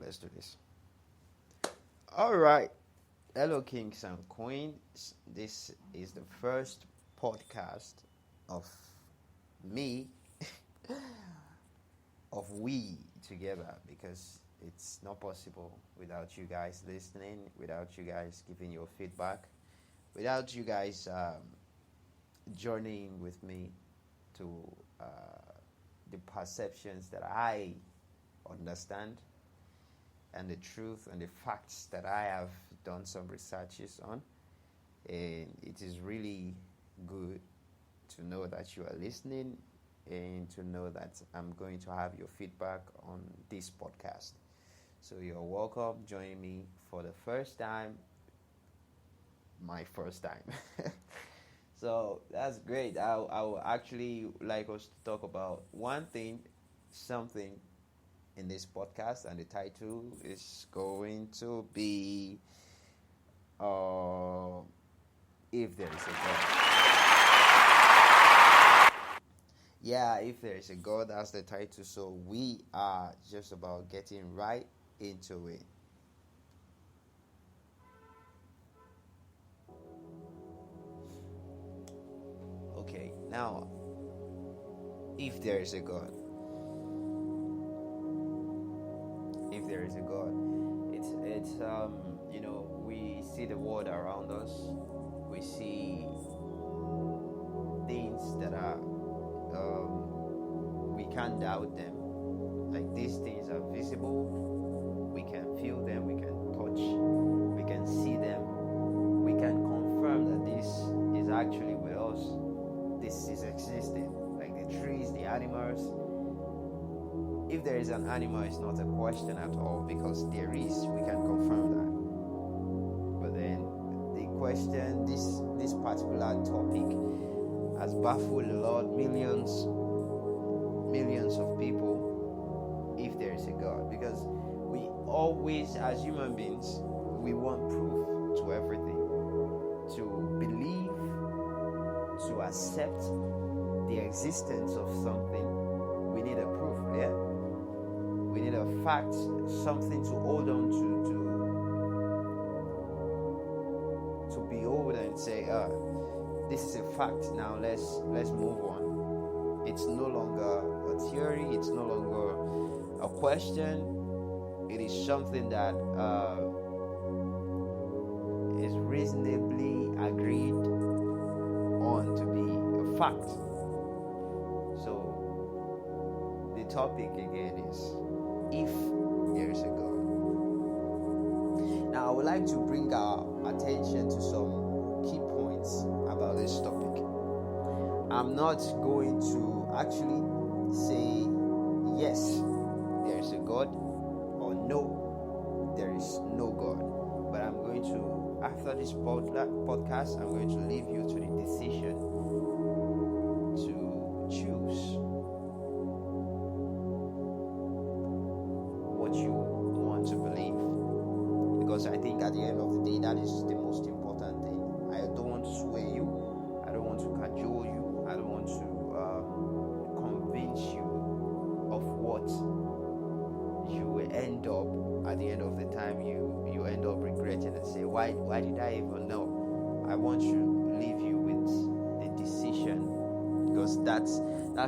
Let's do this. All right. Hello, kings and queens. This is the first podcast of me, of we together, because it's not possible without you guys listening, without you guys giving your feedback, without you guys journeying with me to the perceptions that I understand and the truth and the facts that I have done some researches on. And it is really good to know that you are listening and to know that I'm going to have your feedback on this podcast. So you're welcome. Join me for the first time, my first time. So that's great. I would actually like us to talk about something in this podcast, and the title is going to be If There Is a God. Yeah, if there is a God, that's the title. So we are just about getting right into it. Okay, now, if there is a God, if there is a God, it's we see the world around us, we see things that are we can't doubt them. Like, these things are visible, we can feel them, we can touch, we can see them, we can confirm that this is actually with us, this is existing. Like the trees, the animals. If there is an animal, it's not a question at all, because there is, we can confirm that. But then the question, this particular topic has baffled a lot, millions of people, if there is a God. Because we always, as human beings, we want proof to everything. To believe, to accept the existence of something, we need a proof, yeah? We need a fact, something to hold on to behold and say, this is a fact. Now let's move on. It's no longer a theory. It's no longer a question. It is something that is reasonably agreed on to be a fact. So the topic again is, if there is a God. Now I would like to bring our attention to some key points about this topic. I'm not going to actually say yes, there is a God, or no, there is no God. But I'm going to, after this podcast, I'm going to leave you to the decision to choose what you want to believe. Because I think at the end of the day, that is the most important thing. I don't want to sway you. I don't want to cajole you. I don't want to convince you of what you will end up at the end of the time. You end up regretting and say, why did I even know? I want to leave you with the decision, because that's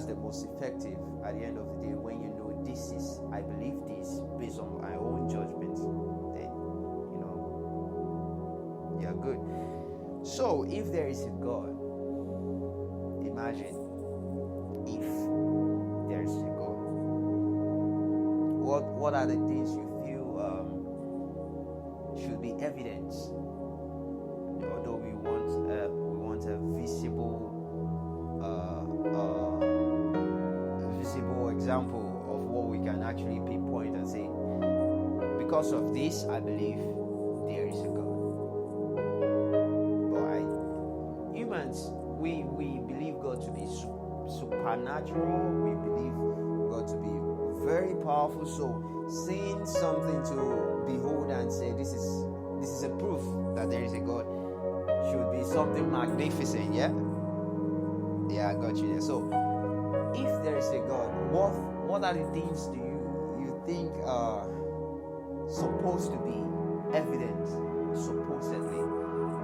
the most effective at the end of the day. When you know this is, I believe this based on my own judgment, then you're good. So if there is a God, imagine if there is a God, what are the things you feel should be evidence? Although we want a visible example of what we can actually pinpoint and say, because of this, I believe there is a God. But humans, we believe God to be supernatural. We believe God to be very powerful. So seeing something to behold and say, this is a proof that there is a God, should be something magnificent. Yeah, I got you there. So if there is a God, what are the things do you think supposed to be evident, supposedly?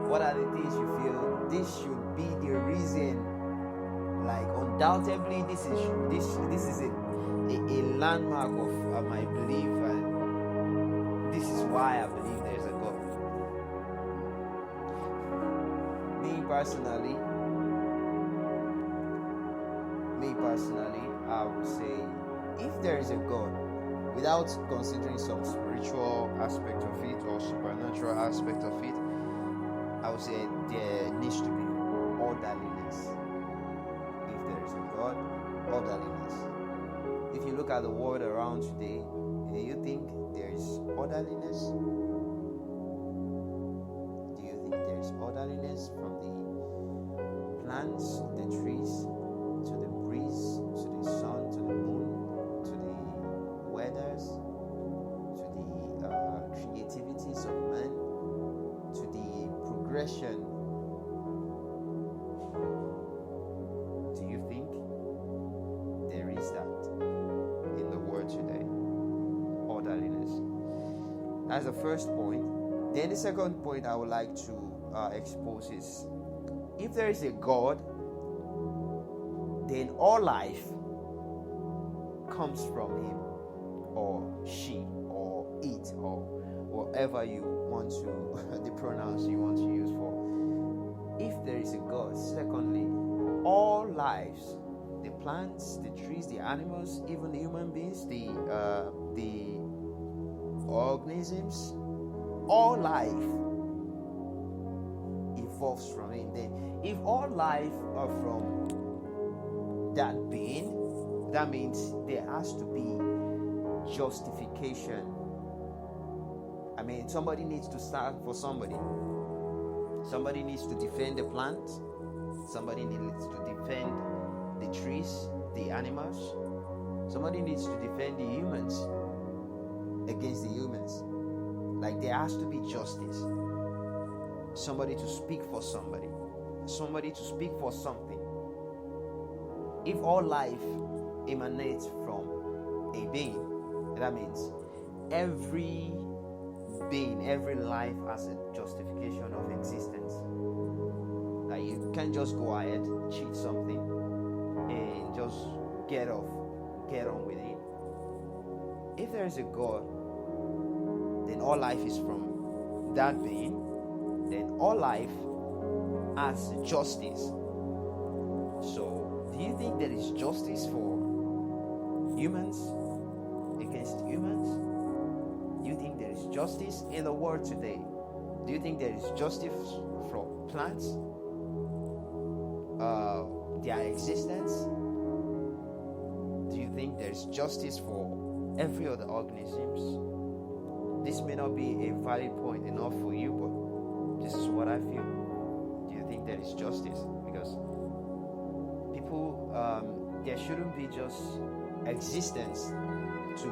What are the things you feel this should be the reason? Like, undoubtedly, this is a landmark of my belief, and this is why I believe there's a God. Me personally, I would say, if there is a God, without considering some spiritual aspect of it or supernatural aspect of it, I would say there needs to be orderliness. If there is a God, orderliness. If you look at the world around today, do you think there is orderliness? Do you think there is orderliness from the plants, the trees, to the breeze, to the sun, to the moon, to the weathers, to the creativities of man, to the progression? Do you think there is that in the world today? Orderliness. That's the first point. Then the second point I would like to expose is, if there is a God, then all life comes from him or she or it or whatever you want to, the pronouns you want to use for. If there is a God, secondly, all lives, the plants, the trees, the animals, even the human beings, the organisms, all life evolves from him. Then if all life are from that being, that means there has to be justification. I mean, somebody needs to stand for somebody. Somebody needs to defend the plant. Somebody needs to defend the trees, the animals. Somebody needs to defend the humans against the humans. Like, there has to be justice. Somebody to speak for somebody. Somebody to speak for something. If all life emanates from a being, that means every being, every life has a justification of existence. Like, you can't just go ahead, cheat something, and just get on with it. If there is a God, then all life is from that being. Then all life has justice. So, do you think there is justice for humans against humans? Do you think there is justice in the world today? Do you think there is justice for plants? Their existence? Do you think there is justice for every other organisms? This may not be a valid point enough for you, but this is what I feel. Do you think there is justice? Because people, there shouldn't be just existence to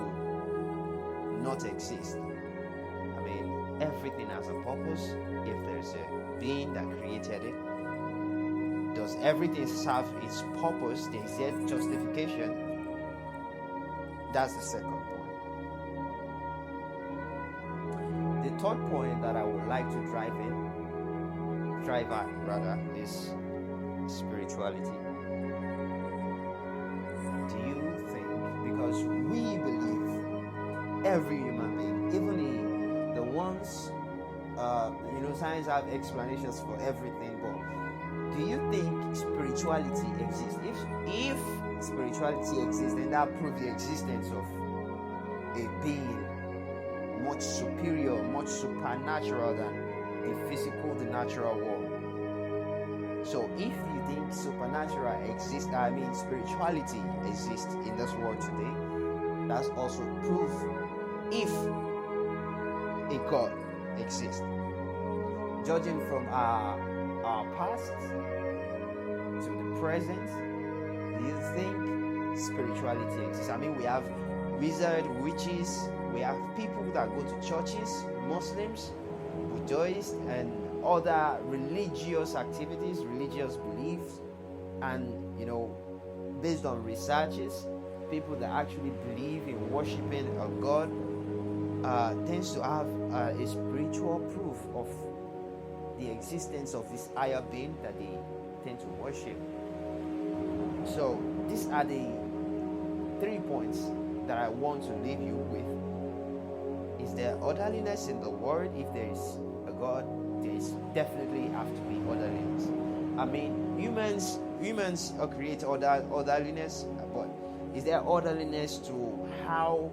not exist. I mean, everything has a purpose. If there's a being that created it, does everything serve its purpose? There is yet justification. That's the second point. The third point that I would like to drive at is spirituality. Do you think, because we believe every human being, even the ones, science have explanations for everything, but do you think spirituality exists? If spirituality exists, then that proves the existence of a being much superior, much supernatural than the physical, the natural world. So if you think supernatural exists, spirituality exists in this world today, that's also proof if a God exists. Judging from our past to the present, do you think spirituality exists? We have wizards, witches, we have people that go to churches, Muslims, Buddhists, and other religious activities, religious beliefs, and based on researches, people that actually believe in worshiping a God tends to have a spiritual proof of the existence of this higher being that they tend to worship. So these are the 3 points that I want to leave you with. Is there orderliness in the world? If there is a God, there is definitely have to be orderliness. I mean, humans create orderliness, but is there orderliness to how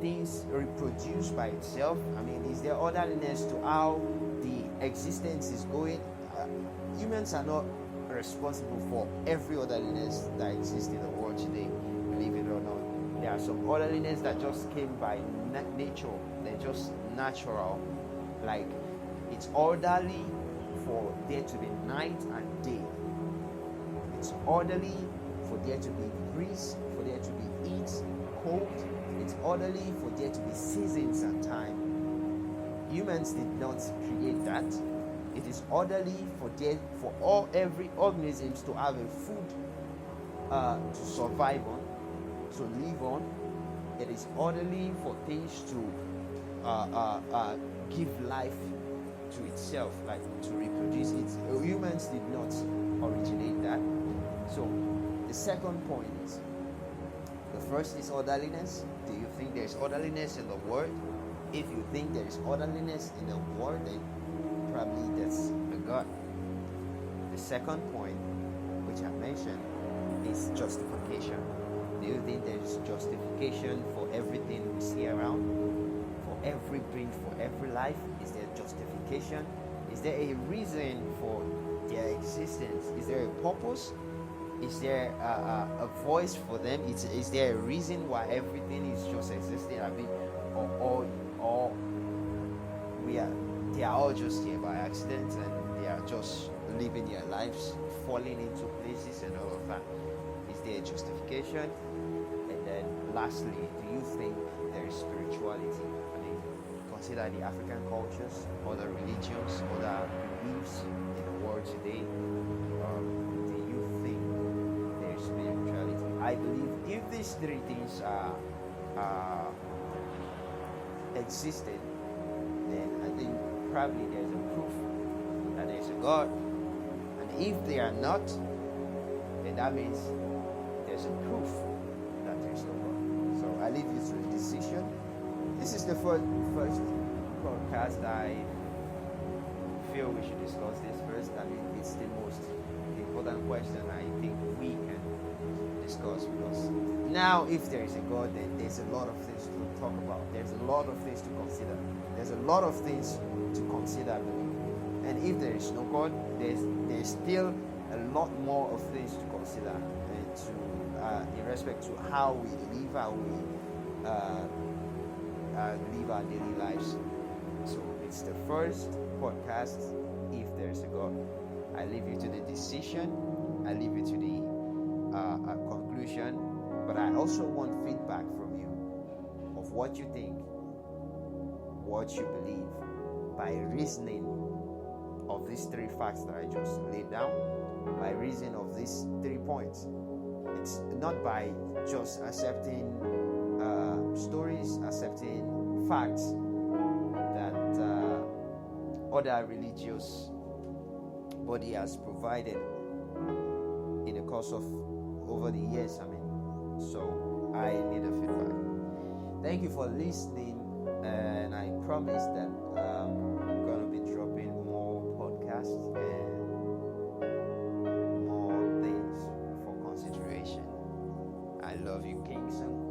things reproduce by itself? I mean, is there orderliness to how the existence is going? Humans are not responsible for every orderliness that exists in the world today, believe it or not. There are some orderliness that just came by nature. They're just natural. Like, it's orderly for there to be night and day. It's orderly for there to be breeze, for there to be heat, cold. It's orderly for there to be seasons and time. Humans did not create that. It is orderly for every organisms to have a food to survive on, to live on. It is orderly for things to give life to itself, like to reproduce it. Humans did not originate that. So the second point is, the first is orderliness. Do you think there is orderliness in the world? If you think there is orderliness in the world, then probably that's a God. The second point, which I mentioned, is justification. Do you think there is justification for everything we see around? For every breath, for every life? Is there justification? Is there a reason for their existence? Is there a purpose? Is there a voice for them? Is there a reason why everything is just existing? I mean, or they are all just here by accident, and they are just living their lives, falling into places and all of that. Is there a justification? And then lastly, do you think there is spirituality? I mean, consider the African cultures, other religions, other beliefs in the world today. Do you think there is spirituality? I believe if these three things are existed, then I think probably there's a proof that there's a God. And if they are not, then that means there's a proof that there's no God. So I leave you to the decision. This is the first podcast. I feel we should discuss this first. I mean, it's the most important question I think we can discuss, because now if there is a God, then there's a lot of things to talk about. There's a lot of things to consider. There's a lot of things to consider. And if there is no God, there's still a lot more of things to consider, and to in respect to how we live, live our daily lives. So it's the first podcast. If there's a God, I leave you to the decision. I leave you to the conclusion. But I also want feedback from you of what you think, what you believe, by reasoning of these three facts that I just laid down, by reason of these 3 points. It's not by just accepting stories, accepting facts that other religious body has provided in the course of over the years. I mean, so I need a feedback. Thank you for listening, and I promise that I'm gonna be dropping more podcasts and more things for consideration. I love you, kings and